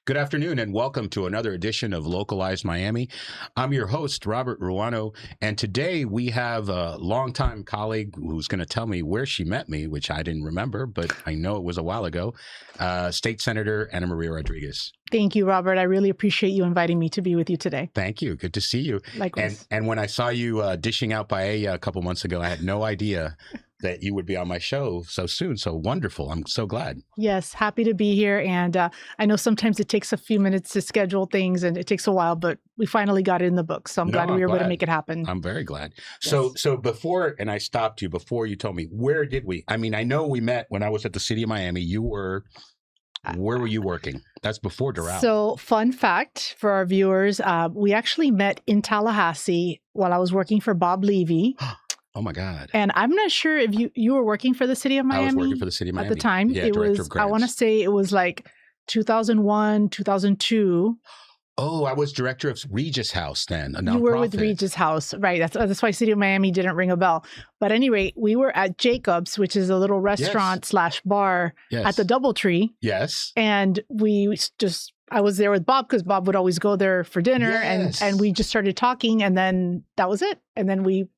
Good afternoon and welcome to another edition of Localized Miami. I'm your host, Robert Ruano, and today we have a longtime colleague who's going to tell me where she met me, which I didn't remember, but I know it was a while ago, State Senator Ana Maria Rodriguez. Thank you, Robert. I really appreciate you inviting me to be with you today. Thank you. Good to see you. Likewise. And when I saw you dishing out paella a couple months ago, I had no idea that you would be on my show so soon. So wonderful. I'm so glad. Yes, happy to be here. And I know sometimes it takes a few minutes to schedule things and it takes a while, but we finally got it in the book. So I'm glad we were able to make it happen. I'm very glad. Yes. So before, and I stopped you before you told me, where did we? I mean, I know we met when I was at the city of Miami. Where were you working? That's before Doral. So fun fact for our viewers, we actually met in Tallahassee while I was working for Bob Levy. Oh my God. And I'm not sure if you were working for the city of Miami. I was working for the city of Miami at the time. Yeah, it director was, of grants. I want to say it was like 2001, 2002. Oh, I was director of Regis House then, a nonprofit. You were with Regis House, right? That's why City of Miami didn't ring a bell. But anyway, we were at Jacob's, which is a little restaurant / bar at the DoubleTree. Yes. And I was there with Bob because Bob would always go there for dinner, and we just started talking, and then that was it. And then we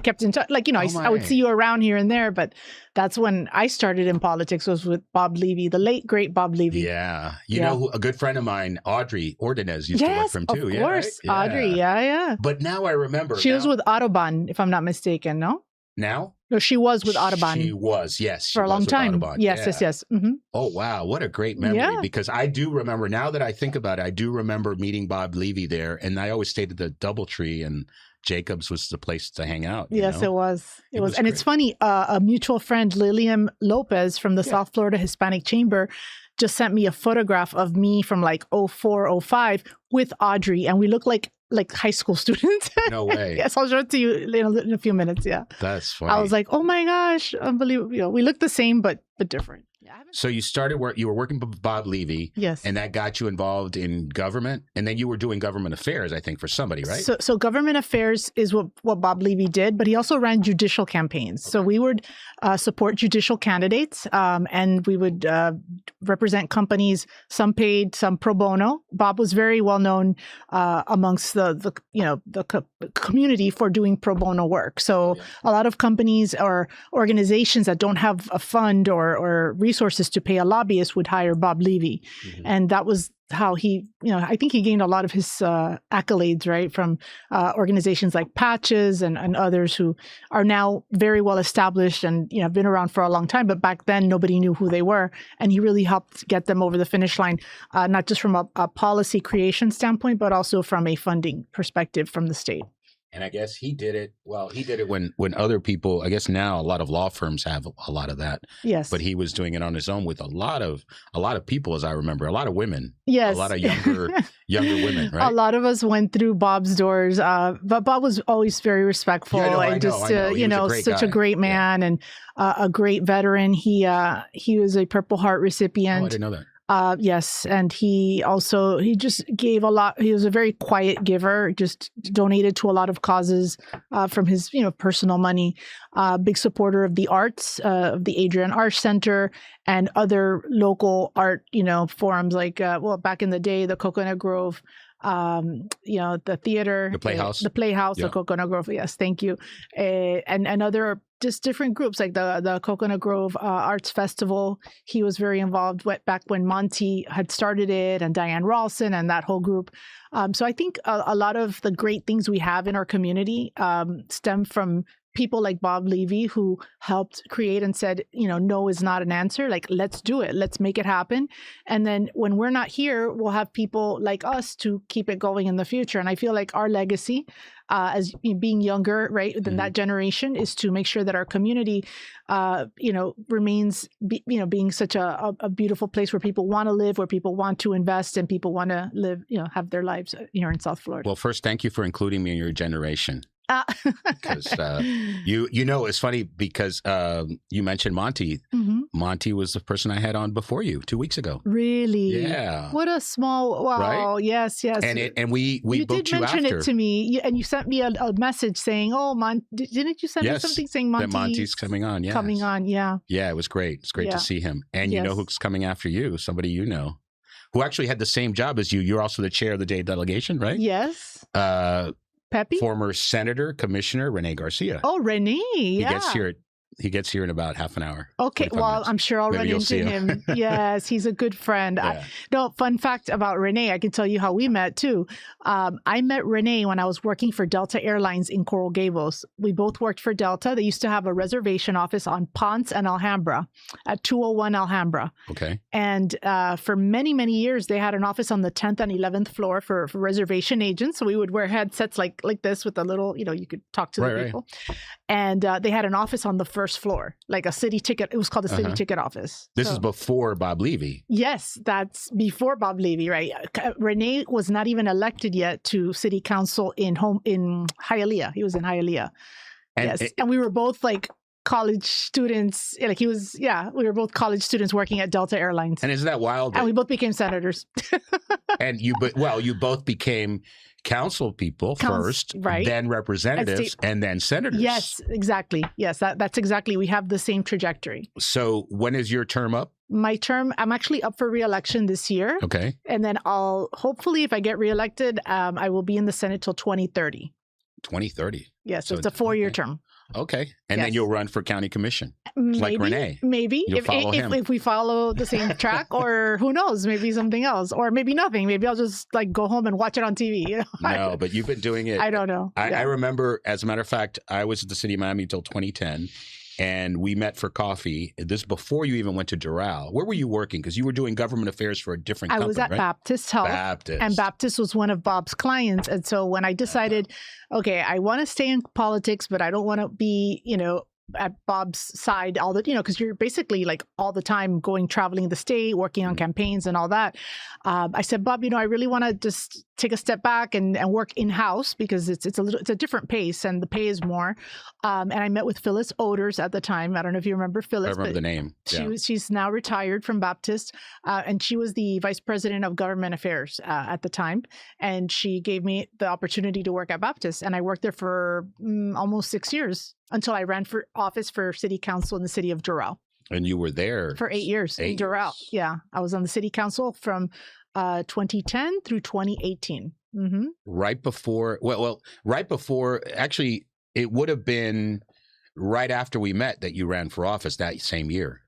kept in touch. Like, I would see you around here and there, but that's when I started in politics, was with Bob Levy, the late, great Bob Levy. Yeah. You know, a good friend of mine, Audrey Ordonez, used to work from too. Of yeah, course. right? Audrey. Yeah. But now I remember. She was with Audubon, if I'm not mistaken, no? Now? No, she was with Audubon. She was, yes. For a long time. Yes. Mm-hmm. Oh, wow. What a great memory. Because I do remember, now that I think about it, I do remember meeting Bob Levy there. And I always stayed at the DoubleTree, and Jacobs was the place to hang out. Yes, it was. And it's funny, a mutual friend, Lillian Lopez from the South Florida Hispanic Chamber, just sent me a photograph of me from like 04, 05 with Audrey. And we look like high school students. No way. Yes, I'll show it to you in a few minutes. Yeah. That's funny. I was like, oh my gosh, unbelievable. We look the same, but different. So you started you were working with Bob Levy. Yes. And that got you involved in government. And then you were doing government affairs, I think, for somebody, right? So government affairs is what Bob Levy did, but he also ran judicial campaigns. Okay. So we would support judicial candidates, and we would represent companies, some paid, some pro bono. Bob was very well known amongst the community for doing pro bono work. So a lot of companies or organizations that don't have a fund or resources to pay a lobbyist would hire Bob Levy. Mm-hmm. And that was how he, I think he gained a lot of his accolades, right, from organizations like Patches and others who are now very well established and, been around for a long time. But back then, nobody knew who they were. And he really helped get them over the finish line, not just from a policy creation standpoint, but also from a funding perspective from the state. And I guess he did it when other people, I guess now a lot of law firms have a lot of that. Yes. But he was doing it on his own with a lot of people, as I remember, a lot of women. Yes. A lot of younger women, right? A lot of us went through Bob's doors, but Bob was always very respectful and such a great man and a great veteran. He was a Purple Heart recipient. Oh, I didn't know that. Yes. And he just gave a lot. He was a very quiet giver, just donated to a lot of causes from his, personal money. Big supporter of the arts, of the Adrian Arts Center and other local art, forums like, back in the day, the Coconut Grove, the theater, the Playhouse, the Coconut Grove. Yes. Thank you. And other just different groups like the Coconut Grove Arts Festival. He was very involved back when Monty had started it, and Diane Ralston and that whole group. So I think a lot of the great things we have in our community stem from people like Bob Levy, who helped create and said, no is not an answer. Like, let's do it. Let's make it happen. And then when we're not here, we'll have people like us to keep it going in the future. And I feel like our legacy as being younger, right, than that generation, is to make sure that our community, remains, being such a beautiful place where people want to live, where people want to invest, and people want to live, have their lives here in South Florida. Well, first, thank you for including me in your generation. Because it's funny because you mentioned Monty. Mm-hmm. Monty was the person I had on before you 2 weeks ago. Really? Yeah. What a small wow! Right? Yes. And we you booked did mention after. it to me, and you sent me a message saying, "Oh, didn't you send me something saying Monty's coming on? Yeah, coming on. Yeah. Yeah, it was great. It's great to see him. And you know who's coming after you? Somebody you know. who actually had the same job as you. You're also the chair of the day delegation, right? Yes. Uh, Pepe? Former Senator, Commissioner Rene Garcia. Oh, Rene. Yeah. He gets here in about half an hour. Okay, well, minutes. I'm sure I'll Maybe run you'll into see him. Yes, he's a good friend. Yeah. No, fun fact about Rene, I can tell you how we met too. I met Rene when I was working for Delta Airlines in Coral Gables. We both worked for Delta. They used to have a reservation office on Ponce and Alhambra at 201 Alhambra. Okay. And for many, many years, they had an office on the 10th and 11th floor for reservation agents. So we would wear headsets like this with a little, you could talk to the people. And they had an office on the first floor, like a city ticket. It was called the city ticket office. This is before Bob Levy. Yes, that's before Bob Levy, right? Rene was not even elected yet to city council in Hialeah. He was in Hialeah. And we were both like college students. Like we were both college students working at Delta Airlines. And isn't that wild? And we both became senators. And you both became council people first, right? Then representatives, and then senators. Yes, exactly. Yes, that's exactly. We have the same trajectory. So when is your term up? My term, I'm actually up for re-election this year. Okay. And then hopefully, if I get reelected, I will be in the Senate till 2030. 2030. Yes, so it's a 4-year term. Okay. And then you'll run for county commission, like Rene. Maybe. If we follow the same track, or who knows, maybe something else, or maybe nothing. Maybe I'll just like go home and watch it on TV. No, but you've been doing it. I don't know. I remember, as a matter of fact, I was at the city of Miami until 2010. And we met for coffee. This before you even went to Doral. Where were you working? Because you were doing government affairs for a different company, I was at right? Baptist Health. And Baptist was one of Bob's clients. And so when I decided, okay, I want to stay in politics, but I don't want to be, at Bob's side all the, because you're basically like all the time traveling the state, working on campaigns and all that. I said, Bob, I really want to just take a step back and work in-house because it's a different pace and the pay is more. And I met with Phyllis Oders at the time. I don't know if you remember Phyllis. I remember the name. She's now retired from Baptist. And she was the vice president of government affairs at the time. And she gave me the opportunity to work at Baptist. And I worked there for almost 6 years until I ran for office for city council in the city of Doral. And you were there for 8 years in Doral. Yeah, I was on the city council from 2010 through 2018. Mm-hmm. Right before, actually, it would have been right after we met that you ran for office that same year.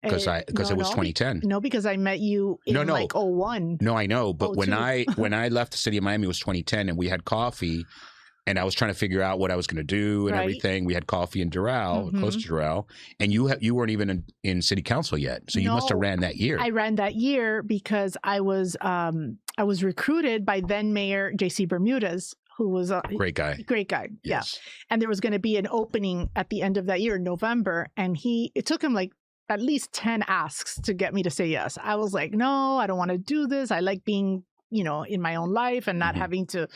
Because it was 2010. No, because I met you in like 01. No, I know. But when I left the city of Miami, it was 2010, and we had coffee. And I was trying to figure out what I was going to do and everything. We had coffee in Doral, close to Doral, and you weren't even in city council yet. So you must have ran that year. I ran that year because I was recruited by then Mayor J.C. Bermudez, who was a great guy. Great guy, yes. Yeah. And there was going to be an opening at the end of that year, November, and it took him like at least 10 asks to get me to say yes. I was like, no, I don't want to do this. I like being in my own life and not having to,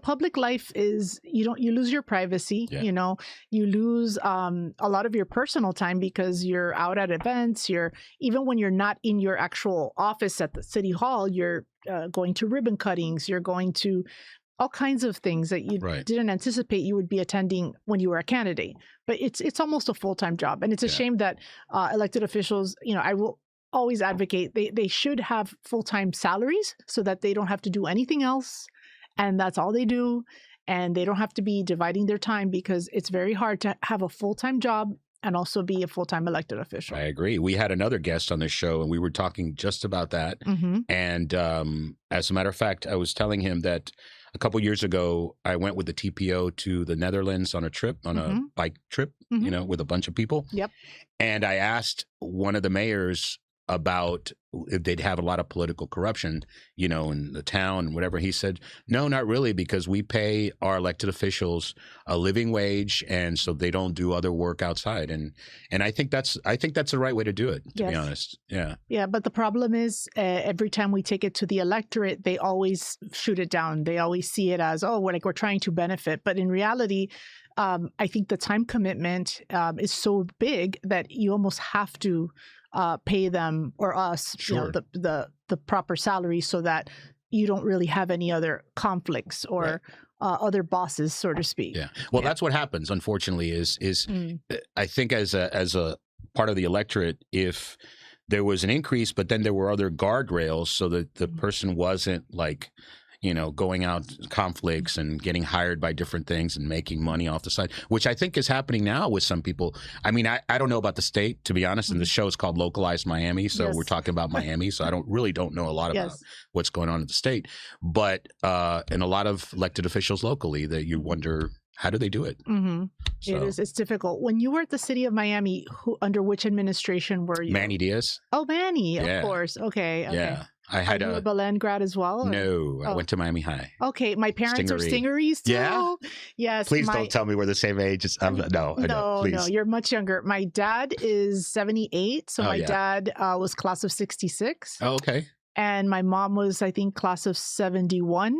public life is, you lose your privacy, you lose a lot of your personal time because you're out at events, even when you're not in your actual office at the city hall, you're going to ribbon cuttings, you're going to all kinds of things that you didn't anticipate you would be attending when you were a candidate. But it's almost a full-time job. And it's a shame that elected officials, I will always advocate they should have full-time salaries so that they don't have to do anything else, and that's all they do, and they don't have to be dividing their time because it's very hard to have a full-time job and also be a full-time elected official. I agree. We had another guest on this show and we were talking just about that. And as a matter of fact, I was telling him that a couple years ago I went with the TPO to the Netherlands on a bike trip, with a bunch of people. Yep. And I asked one of the mayors about if they'd have a lot of political corruption, in the town and whatever. He said, no, not really, because we pay our elected officials a living wage, and so they don't do other work outside. And I think that's the right way to do it, to be honest. Yeah. Yeah, but the problem is every time we take it to the electorate, they always shoot it down. They always see it as, we're trying to benefit. But in reality, I think the time commitment is so big that you almost have to pay them or us, the proper salary so that you don't really have any other conflicts or other bosses, so to speak. Yeah. Well, that's what happens, unfortunately, is I think as a part of the electorate, if there was an increase, but then there were other guardrails so that the person wasn't like, going out conflicts and getting hired by different things and making money off the side, which I think is happening now with some people. I mean, I don't know about the state, to be honest, and the show is called Localized Miami, so we're talking about Miami, so I don't know a lot about what's going on in the state, but and a lot of elected officials locally that you wonder, how do they do it? So, it's difficult. When you were at the city of Miami, under which administration were you? Manny Diaz. Oh, Manny, of course. Okay. Yeah. I had a Belen grad as well? Or? No, I went to Miami High. Okay, my parents are Stingeries too. Yeah? Yes. Please don't tell me we're the same age. No, you're much younger. My dad is 78, so my dad was class of 66. Oh, okay. And my mom was, I think, class of 71.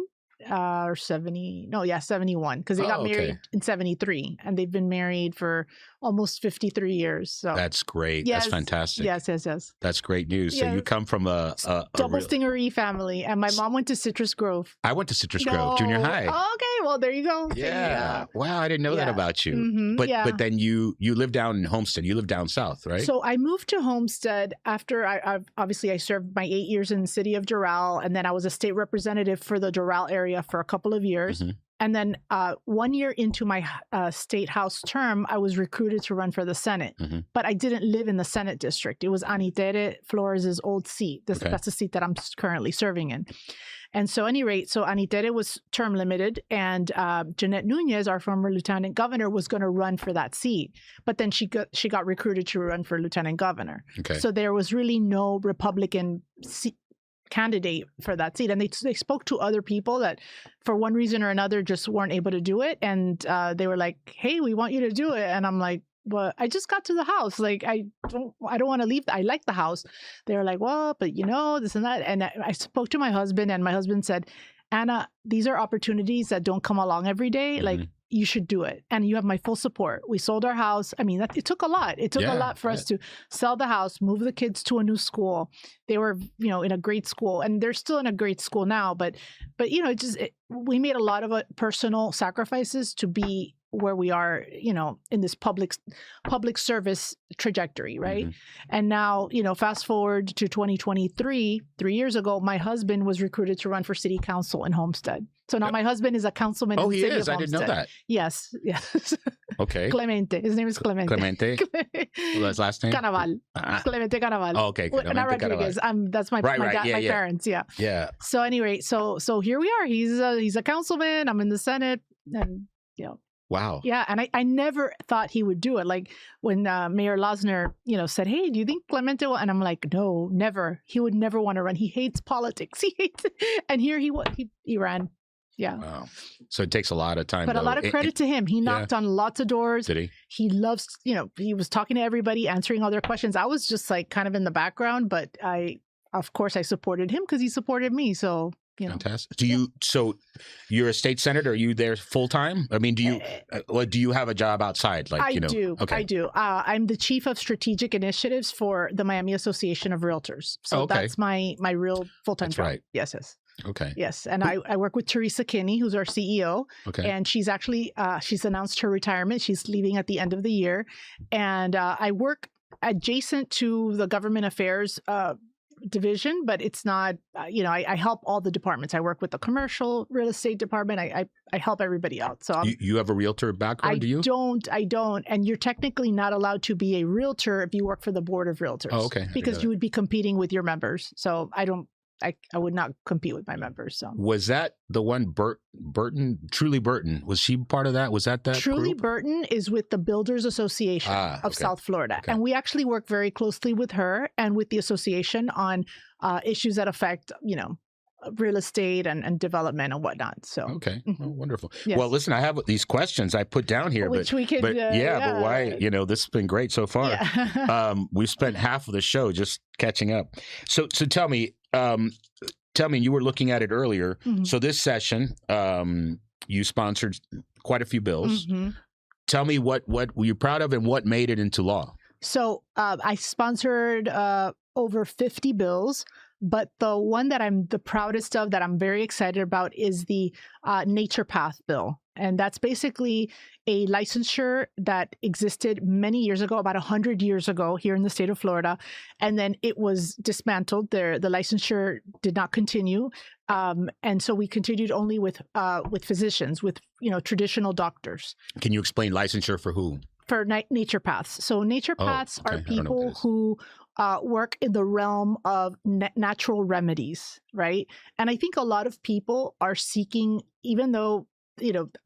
Or 70, 71, because they got married in 73, and they've been married for almost 53 years. So that's great. Yes, that's fantastic. Yes. That's great news. So you come from a double Stingery family, and my mom went to Citrus Grove. I went to Citrus Grove Junior High. Oh, okay, well there you go. Yeah. Wow, I didn't know that about you. But then you live down in Homestead. You live down south, right? So I moved to Homestead after I served my 8 years in the city of Doral, and then I was a state representative for the Doral area for a couple of years. And then 1 year into my state house term, I was recruited to run for the Senate. But I didn't live in the Senate district. It was Anitere Flores' old seat. That's the seat that I'm currently serving in. And so, at any rate, Anitere was term limited, and Jeanette Nunez, our former lieutenant governor, was going to run for that seat. But then she got recruited to run for lieutenant governor. So there was really no Republican candidate for that seat, and they spoke to other people that for one reason or another just weren't able to do it, and they were like, hey, we want you to do it. And I'm like, well, I just got to the house, like I don't want to leave. I like the house. They were like, well, but this and that. And I spoke to my husband, and my husband said, Anna, these are opportunities that don't come along every day. Like, you should do it. And you have my full support. We sold our house. I mean, it took a lot. It took a lot for us to sell the house, move the kids to a new school. They were, in a great school, and they're still in a great school now. But we made a lot of personal sacrifices to be where we are, in this public service trajectory, right? And now, fast forward to 2023, 3 years ago, my husband was recruited to run for city council in Homestead. So now my husband is a councilman in the city of Homestead. I didn't know that. Yes. Okay. Clemente. His name is Clemente. Clemente? His last name? Canaval. Clemente Canaval. Oh, okay. Clemente not Rodriguez. That's my parents. Yeah. Yeah. So anyway, so here we are. He's a councilman. I'm in the Senate, and Wow. Yeah, and I never thought he would do it. Like when Mayor Losner, said, "Hey, do you think Clemente will?" And I'm like, "No, never. He would never want to run. He hates politics. He hates it." And here he ran. Yeah. Wow. So it takes a lot of time. But a lot of credit to him. He knocked on lots of doors. Did he? He loves, he was talking to everybody, answering all their questions. I was just like kind of in the background, but of course, I supported him because he supported me. So. Fantastic. So you're a state senator? Are you there full time? I mean, do you have a job outside? Like, I do. Okay. I do. I'm the chief of strategic initiatives for the Miami Association of Realtors. So that's my real full-time job. Right. Yes. Okay. Yes. And I work with Teresa Kinney, who's our CEO. Okay. And she's actually, she's announced her retirement. She's leaving at the end of the year. And I work adjacent to the government affairs division, but it's not, I help all the departments. I work with the commercial real estate department. I help everybody out. So you have a realtor background, do you? I don't. And you're technically not allowed to be a realtor if you work for the board of realtors. Oh, okay. Because you would be competing with your members. So I would not compete with my members. So was that the one Burton? Truly Burton, was she part of that? Was that Truly group? Burton is with the Builders Association of South Florida, and we actually work very closely with her and with the association on issues that affect real estate and development and whatnot. So oh, wonderful. Yes. Well, listen, I have these questions I put down here, but why? This has been great so far. Yeah. We've spent half of the show just catching up. So tell me. You were looking at it earlier. Mm-hmm. So this session, you sponsored quite a few bills. Mm-hmm. Tell me what were you proud of and what made it into law? So I sponsored over 50 bills, but the one that I'm the proudest of, that I'm very excited about, is the Nature Path bill. And that's basically a licensure that existed many years ago, about 100 years ago here in the state of Florida. And then it was dismantled. The licensure did not continue. And so we continued only with physicians, with, traditional doctors. Can you explain licensure for who? For naturopaths. So naturopaths are people who work in the realm of natural remedies, right? And I think a lot of people are seeking, even though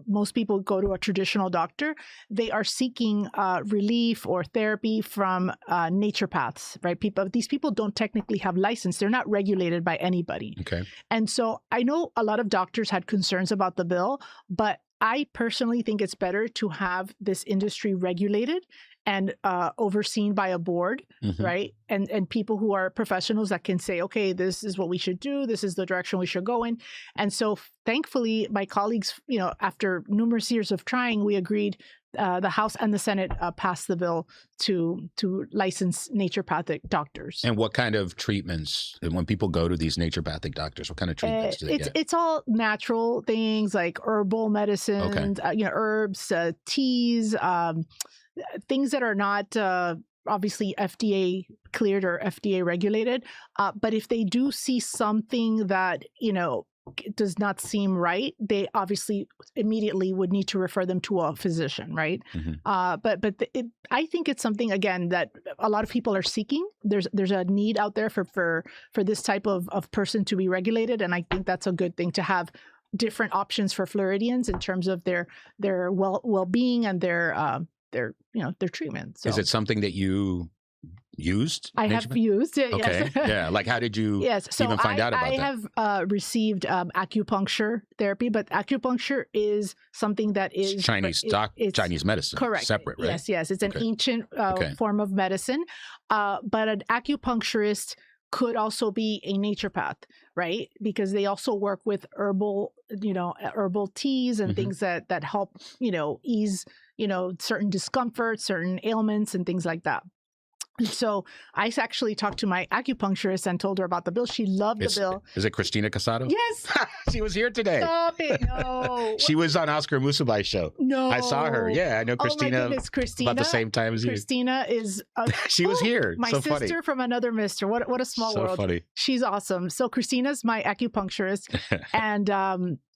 most people go to a traditional doctor, they are seeking relief or therapy from naturopaths, right? These people don't technically have license. They're not regulated by anybody. Okay. And so I know a lot of doctors had concerns about the bill, but I personally think it's better to have this industry regulated and overseen by a board, right? And people who are professionals that can say, okay, this is what we should do. This is the direction we should go in. And so thankfully, my colleagues, after numerous years of trying, we agreed, the House and the Senate passed the bill to license naturopathic doctors. And what kind of treatments, when people go to these naturopathic doctors, what kind of treatments do they get? It's all natural things like herbal medicines, herbs, teas, things that are not obviously FDA cleared or FDA regulated. But if they do see something that, does not seem right, they obviously immediately would need to refer them to a physician, right? But I think it's something, again, that a lot of people are seeking. There's a need out there for this type of person to be regulated, and I think that's a good thing to have different options for Floridians in terms of their well-being and their treatment. So. Is it something that you used? I have used it. Okay. Yes. Yeah. Like, how did you even find out about that? I have received acupuncture therapy, but acupuncture is something that is Chinese medicine. Correct. Separate, right? Yes. It's an ancient form of medicine. But an acupuncturist could also be a naturopath, right? Because they also work with herbal teas and things that help, ease, certain discomfort, certain ailments and things like that. So I actually talked to my acupuncturist and told her about the bill. She loved the bill. Is it Christina Casado? Yes. She was here today. Stop it. No. She was on Oscar Musubai's show. No. I saw her. Yeah, I know Christina. Oh my goodness, Christina. About the same time as you. Christina is... she was here. My so sister funny. from another mister. What a small so world. Funny. She's awesome. So Christina's my acupuncturist.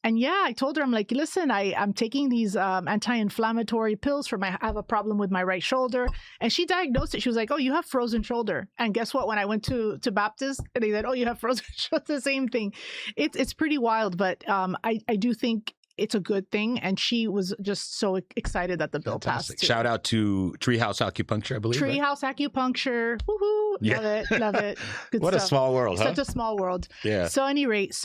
And yeah, I told her, I'm like, listen, I'm taking these anti-inflammatory pills I have a problem with my right shoulder. And she diagnosed it. She was like, oh, you have frozen shoulder. And guess what? When I went to Baptist, they said, oh, you have frozen shoulder. The same thing. It's pretty wild, but I do think it's a good thing. And she was just so excited that the bill passed. Too. Shout out to Treehouse Acupuncture, I believe. Treehouse Acupuncture. Woohoo. Love it. Good what stuff. A small world, huh? Such a small world. Yeah. So at any rate,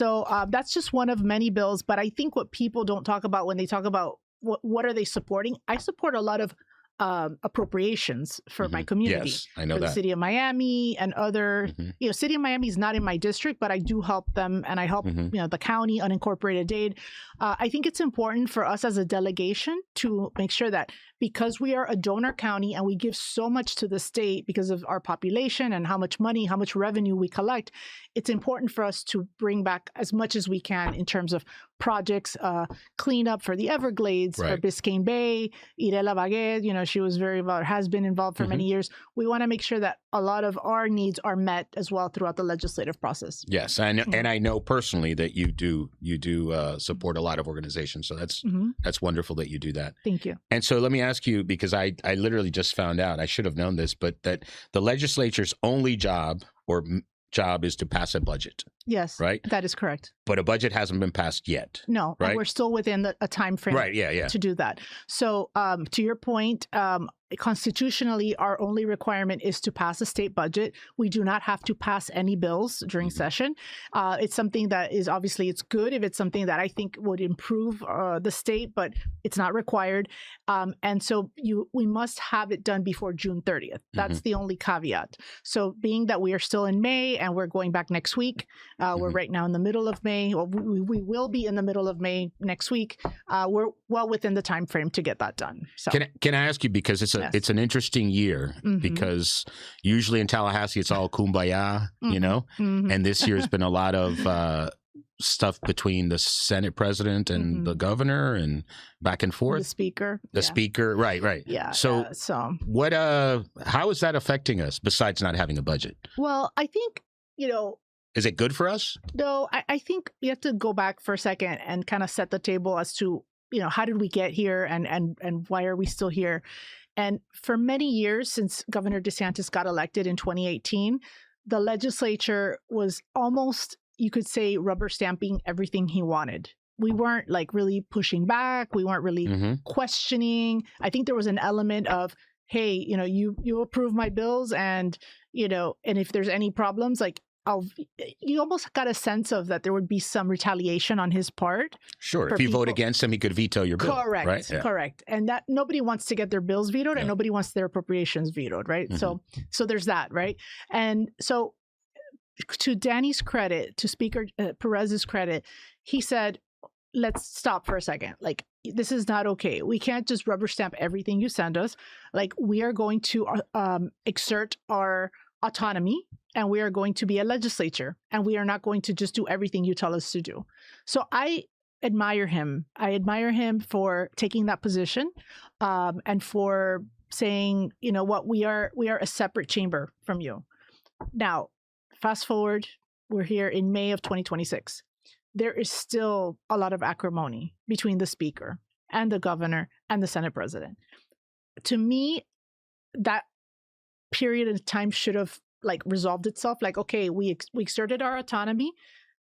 that's just one of many bills. But I think what people don't talk about when they talk about what are they supporting, I support a lot of appropriations for my community. Yes, I know for that. The city of Miami and other, city of Miami is not in my district, but I do help them and I help, the county, unincorporated Dade. I think it's important for us as a delegation to make sure that because we are a donor county and we give so much to the state because of our population and how much money, how much revenue we collect, it's important for us to bring back as much as we can in terms of projects, cleanup for the Everglades, for Biscayne Bay, Irela Baguette, she was very involved, has been involved for many years. We want to make sure that a lot of our needs are met as well throughout the legislative process. Yes, and I know personally that you do support a lot of organizations, so that's wonderful that you do that. Thank you. And so let me ask you, because I literally just found out, I should have known this, but that the legislature's only job is to pass a budget. Yes, right. That is correct. But a budget hasn't been passed yet. No, right? And we're still within a time frame. Right. Yeah. To do that. So, to your point, constitutionally, our only requirement is to pass a state budget. We do not have to pass any bills during session. It's something that is obviously it's good if it's something that I think would improve the state, but it's not required. And so we must have it done before June 30th. That's the only caveat. So being that we are still in May and we're going back next week, we're right now in the middle of May. Or we will be in the middle of May next week. We're well within the time frame to get that done. So can I ask you, because it's an interesting year, because usually in Tallahassee it's all kumbaya, and this year has been a lot of stuff between the Senate president and the governor and back and forth. The speaker. The speaker. Right. Yeah. So what, how is that affecting us besides not having a budget? Well, I think, is it good for us? No, I think we have to go back for a second and kind of set the table as to, how did we get here and why are we still here? And for many years since Governor DeSantis got elected in 2018, the legislature was almost, you could say, rubber stamping everything he wanted. We weren't like really pushing back. We weren't really questioning. I think there was an element of, hey, you approve my bills and if there's any problems, like you almost got a sense of that there would be some retaliation on his part. Sure. If you vote against him, he could veto your bill. Correct. Right? Yeah. Correct. And that nobody wants to get their bills vetoed and nobody wants their appropriations vetoed. Right. So there's that. Right. And so to Danny's credit, to Speaker Perez's credit, he said, let's stop for a second. Like, this is not okay. We can't just rubber stamp everything you send us. Like, we are going to exert our autonomy and we are going to be a legislature and we are not going to just do everything you tell us to do. So I admire him. I admire him for taking that position and for saying, what, we are a separate chamber from you. Now, fast forward, we're here in May of 2026. There is still a lot of acrimony between the speaker and the governor and the Senate president. To me, that period of time should have resolved itself. Like, okay, we exerted our autonomy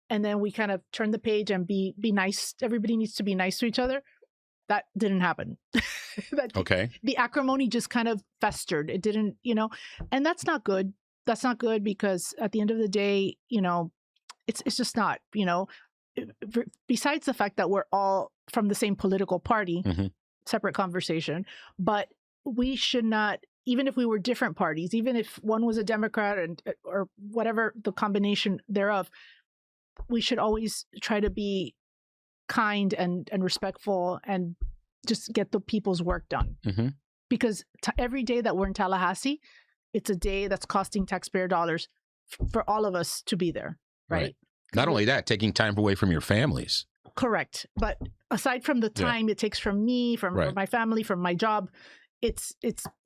and then we kind of turned the page and be nice. Everybody needs to be nice to each other. That didn't happen. Okay. The acrimony just kind of festered. It didn't, and that's not good. That's not good because at the end of the day, it's just not, besides the fact that we're all from the same political party, separate conversation, but we should not, even if we were different parties, even if one was a Democrat or whatever the combination thereof, we should always try to be kind and respectful and just get the people's work done. Because every day that we're in Tallahassee, it's a day that's costing taxpayer dollars for all of us to be there, right? Not only that, taking time away from your families. Correct. But aside from the time it takes from me, from my family, from my job, it's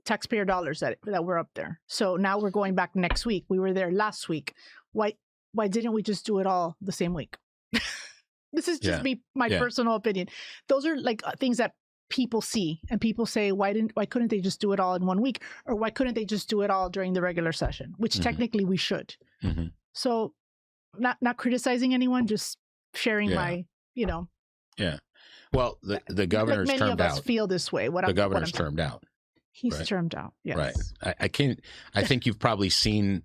taxpayer dollars that we're up there. So now we're going back next week. We were there last week. Why didn't we just do it all the same week? This is just my personal opinion. Those are things that people see and people say, why couldn't they just do it all in 1 week? Or why couldn't they just do it all during the regular session, which technically we should. So not criticizing anyone, just sharing my, Yeah. Well, the governor's many termed of us out. feel this way. The governor's termed out. He's termed out. Yes. Right. I think you've probably seen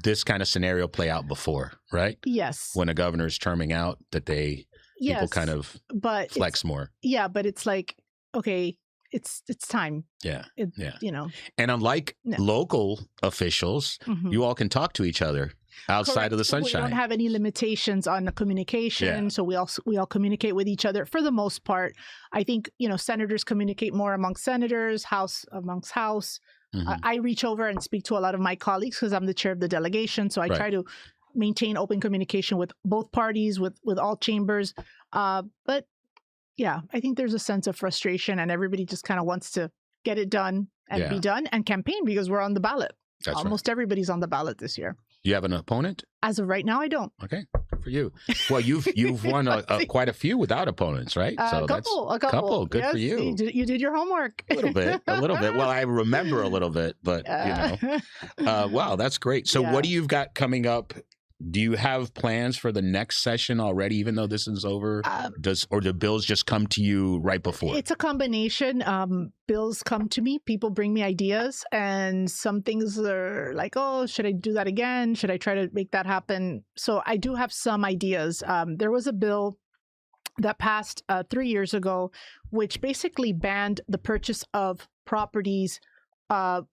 this kind of scenario play out before, right? Yes. When a governor's terming out, that people kind of flex more. Yeah, but it's like, okay, it's time. Yeah. And unlike local officials, you all can talk to each other outside of the sunshine. We don't have any limitations on the communication, so we all communicate with each other for the most part. I think senators communicate more amongst senators, House amongst House. I reach over and speak to a lot of my colleagues because I'm the chair of the delegation, so I try to maintain open communication with both parties, with all chambers. But yeah, I think there's a sense of frustration, and everybody just kind of wants to get it done and be done and campaign because we're on the ballot. That's Almost everybody's on the ballot this year. You have an opponent? As of right now, I don't. Okay, good for you. Well, you've won quite a few without opponents, right? A couple. Good for you. You did your homework. A little bit. Well, I remember a little bit, but wow, that's great. So, what do you've got coming up? Do you have plans for the next session already, even though this is over? Or do bills just come to you right before? It's a combination. Bills come to me. People bring me ideas. And some things are like, oh, should I do that again? Should I try to make that happen? So I do have some ideas. There was a bill that passed 3 years ago, which basically banned the purchase of properties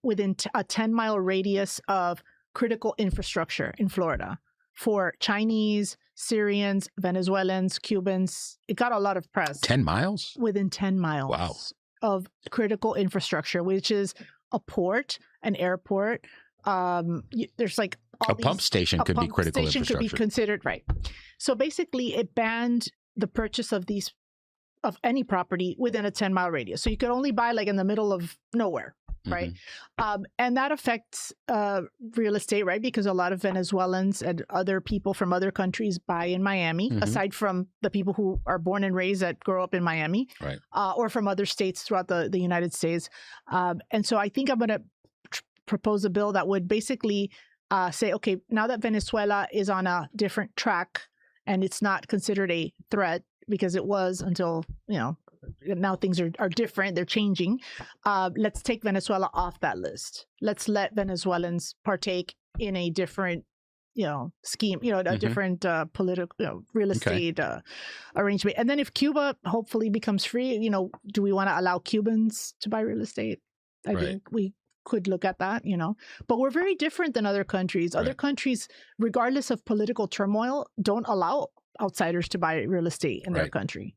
within a 10-mile radius of critical infrastructure in Florida. For Chinese, Syrians, Venezuelans, Cubans. It got a lot of press. 10 miles? Within 10 miles wow. of critical infrastructure, which is a port, an airport. There's A pump station could be critical Pump station could be infrastructure. considered, right. So basically, it banned the purchase of any property within a 10-mile radius. So you could only buy like in the middle of nowhere, right? And that affects real estate, right? Because a lot of Venezuelans and other people from other countries buy in Miami, aside from the people who are born and raised that grow up in Miami, Right. Or from other states throughout the United States. And so I think I'm going to propose a bill that would basically say, okay, now that Venezuela is on a different track and it's not considered a threat, because it was until, now things are different. They're changing. Let's take Venezuela off that list. Let's let Venezuelans partake in a different, scheme, a different political, real estate arrangement. And then if Cuba hopefully becomes free, do we want to allow Cubans to buy real estate? I think we could look at that, but we're very different than other countries. Other countries, regardless of political turmoil, don't allow outsiders to buy real estate in their country,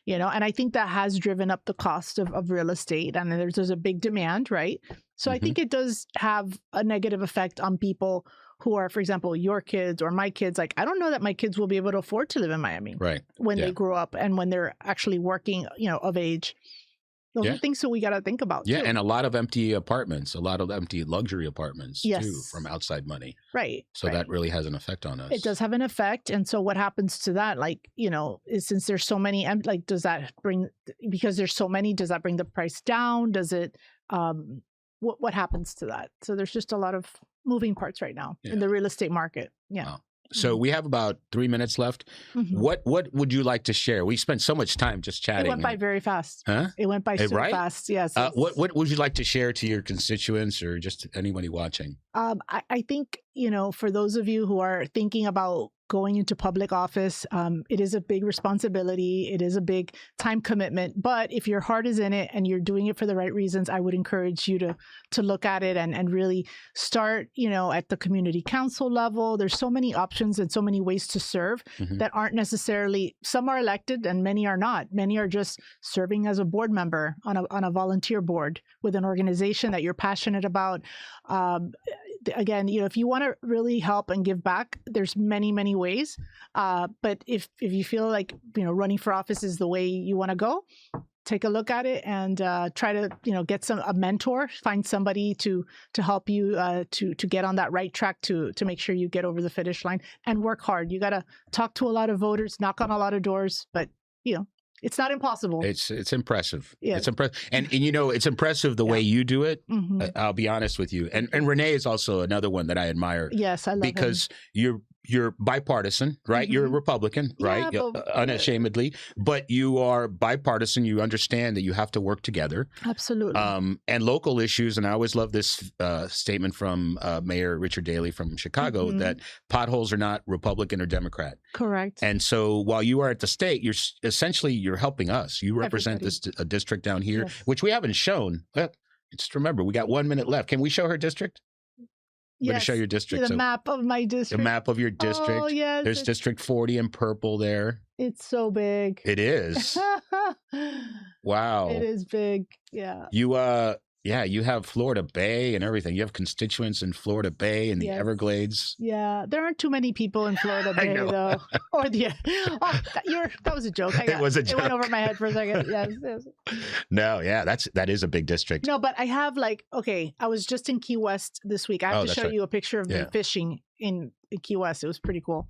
and I think that has driven up the cost of real estate, and there's a big demand, right? So I think it does have a negative effect on people who are, for example, your kids or my kids. Like, I don't know that my kids will be able to afford to live in Miami when they grow up and when they're actually working, of age. Those are things that we got to think about. Yeah, too. and a lot of empty apartments, a lot of empty luxury apartments too, from outside money. Right. So that really has an effect on us. It does have an effect. And so what happens to that? Like, is, since there's so many, like, does that bring, because there's so many, does that bring the price down? Does it, what happens to that? So there's just a lot of moving parts right now in the real estate market. Yeah. Wow. So we have about 3 minutes left. What would you like to share? We spent so much time just chatting. It went by very fast. Huh? It went by so fast. Yes. What would you like to share to your constituents or just anybody watching? I think, for those of you who are thinking about going into public office, it is a big responsibility. It is a big time commitment. But if your heart is in it and you're doing it for the right reasons, I would encourage you to look at it and really start, at the community council level. There's so many options and so many ways to serve that aren't necessarily, some are elected and many are not. Many are just serving as a board member on a volunteer board with an organization that you're passionate about. Again, if you want to really help and give back, there's many, many ways. But if you feel like, running for office is the way you want to go, take a look at it and try to, get a mentor, find somebody to help you to get on that right track to make sure you get over the finish line, and work hard. You got to talk to a lot of voters, knock on a lot of doors, but, it's not impossible. It's impressive. Yeah. It's impressive. And it's impressive the way you do it. I'll be honest with you. And Renee is also another one that I admire. Yes, I love because you're bipartisan, right? You're a Republican, right? Unashamedly. But you are bipartisan. You understand that you have to work together. Absolutely. And local issues. And I always love this statement from Mayor Richard Daley from Chicago that potholes are not Republican or Democrat. Correct. And so while you are at the state, you're helping us. You represent a district down here, which we haven't shown. Just remember, we got 1 minute left. Can we show her district? I'm going to show your district. The map of my district. The map of your district. Oh, yes. There's District 40 in purple there. It's so big. It is. Wow. It is big. Yeah. You have Florida Bay and everything. You have constituents in Florida Bay and the Everglades. Yeah. There aren't too many people in Florida Bay, though. Or that was a joke. It was a joke. It went over my head for a second. Yes. No, that is a big district. No, but I have I was just in Key West this week. I have to show you a picture of me fishing in Key West. It was pretty cool.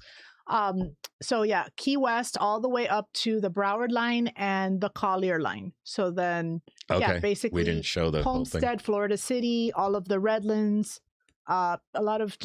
Key West all the way up to the Broward line and the Collier line. So then, basically we didn't show the Homestead, whole thing. Florida City, all of the Redlands, a lot of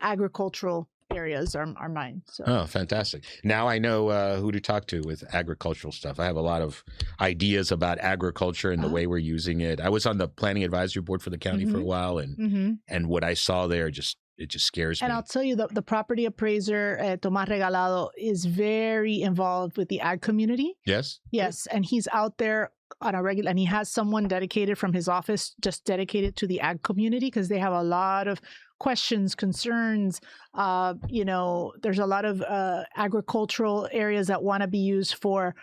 agricultural areas are mine. So. Oh, fantastic. Now I know who to talk to with agricultural stuff. I have a lot of ideas about agriculture and the way we're using it. I was on the planning advisory board for the county for a while, and what I saw there it just scares me. And I'll tell you, the property appraiser, Tomás Regalado, is very involved with the ag community. Yes? Yes. And he's out there on a regular, and he has someone dedicated from his office, just dedicated to the ag community, because they have a lot of questions, concerns. There's a lot of agricultural areas that want to be used for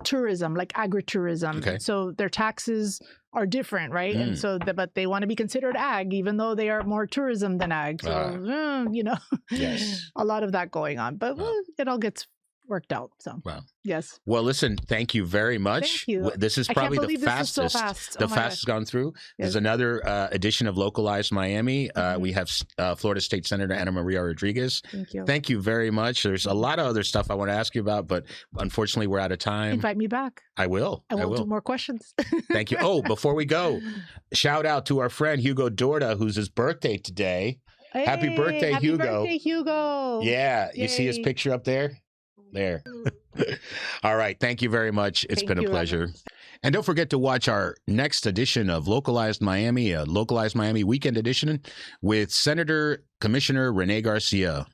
tourism, like agritourism. Okay. So their taxes are different, right? And so, but they want to be considered ag, even though they are more tourism than ag. So, Yes. a lot of that going on, but it all gets worked out. So, yes. Well, listen, thank you very much. Thank you. This is probably the fastest, fastest gone through. Yes. There's another edition of Localized Miami. We have Florida State Senator Ana Maria Rodriguez. Thank you. Thank you very much. There's a lot of other stuff I want to ask you about, but unfortunately we're out of time. Invite me back. I will. I will do more questions. Thank you. Oh, before we go, shout out to our friend Hugo Dorda, who's his birthday today. Hey, happy birthday, Hugo. Happy birthday, Hugo. Yeah. Yay. You see his picture up there? There. All right. Thank you very much. It's been a pleasure. Robert. And don't forget to watch our next edition of Localized Miami, Localized Miami Weekend Edition with Senator Commissioner Rene Garcia.